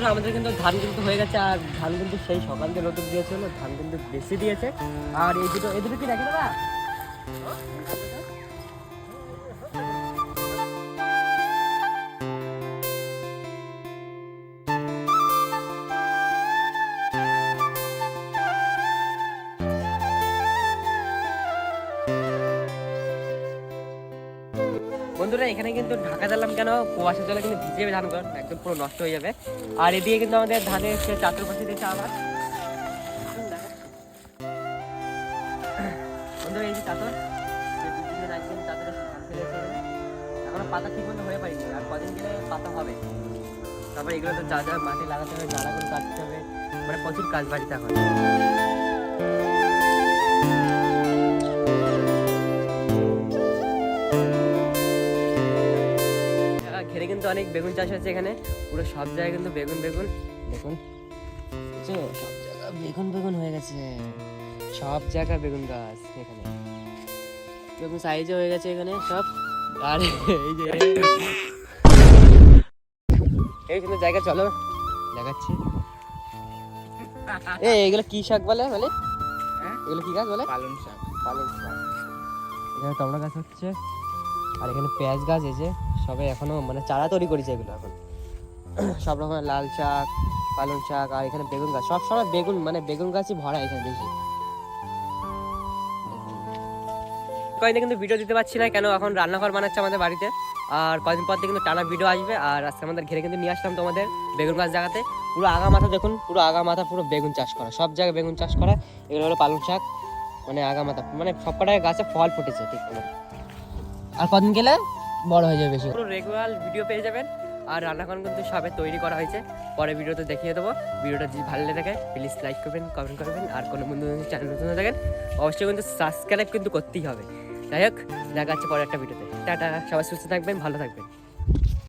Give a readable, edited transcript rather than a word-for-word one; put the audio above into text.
বন্ধুরা আমাদের কিন্তু ধান কিন্তু হয়ে গেছে, আর ধান কিন্তু সেই সকাল থেকে রোদ দিয়েছিল, ধান কিন্তু বেশি দিয়েছে। আর এই দুটো কি দেখে দেবা? বন্ধুরা এখানে কিন্তু ঢাকা দিলাম কেন, কুয়াশা জলে কিন্তু ভিজে যাবে ধান ঘর, একদম পুরো নষ্ট হয়ে যাবে। আর এদিকে কিন্তু আমাদের ধানের সে চাতুর পাশে দিয়েছে আবার। বন্ধুরা এই যে চাদর, এখনো পাতা ঠিক মতো হয়ে পারিনি, আর কদিন গেলে পাতা হবে। তারপর এগুলো তো যা যা মাটি লাগাতে হবে, নালাগুলো কাটতে হবে, মানে প্রচুর কাজ বাড়িতে এখন। ঘেরে কিন্তু অনেক বেগুন চাষ হচ্ছে এখানে, পুরো সব জায়গায় কিন্তু বেগুন বেগুন দেখুন, সব জায়গায় বেগুন বেগুন হয়ে গেছে, সব জায়গায় বেগুন গাছ এখানে, বেগুন সাইজে হয়ে গেছে এখানে সব। আর এই যে এই সুন্দর জায়গা, চলো দেখাচ্ছি। এগুলো কি শাক বলে বলে এগুলো কি গাছ বলে? পালং শাক। পালং শাক। এখানে টমেটো গাছ হচ্ছে, আর এখানে পেঁয়াজ গাছ, এই যে সবে এখনো মানে চারা তৈরি করেছে এগুলো এখন। সব রকমের লাল শাক, পালং শাক, আর এখানে বেগুন গাছ, সব সময় বেগুন, মানে বেগুন গাছই ভরা এখানে বেশি। কয়েকদিন কিন্তু ভিডিও দিতে পারছি না কেন, এখন রান্নাঘর বানাচ্ছে আমাদের বাড়িতে, আর কয়েকদিন পর থেকে কিন্তু টানা ভিডিও আসবে। আর আজকে আমাদের ঘিরে কিন্তু নিয়ে আসলাম তোমাদের বেগুন গাছ জায়গাতে, পুরো আগা মাথা দেখুন, পুরো আগা মাথা পুরো বেগুন চাষ করা, সব জায়গায় বেগুন চাষ করা। এগুলো হলো পালং শাক, মানে আগা মাথা, মানে সব কটায় গাছে ফল ফুটেছে ঠিক করে, আর কদিন গেলে বড় হয়ে যাবে বেশি। পুরো রেগুলার ভিডিও পেয়ে যাবেন। আর রান্নাঘর কিন্তু সবে তৈরি করা হয়েছে, পরে ভিডিওতে দেখিয়ে দেবো। ভিডিওটা যদি ভালো লেগে থাকে প্লিজ লাইক করবেন, কমেন্ট করবেন, আর কোনো বন্ধু চ্যানেল নতুন হয়ে থাকেন অবশ্যই কিন্তু সাবস্ক্রাইব কিন্তু করতেই হবে। যাই হোক, দেখা যাচ্ছে পরে একটা ভিডিওতে। টাটা, সবাই সুস্থ থাকবেন, ভালো থাকবেন।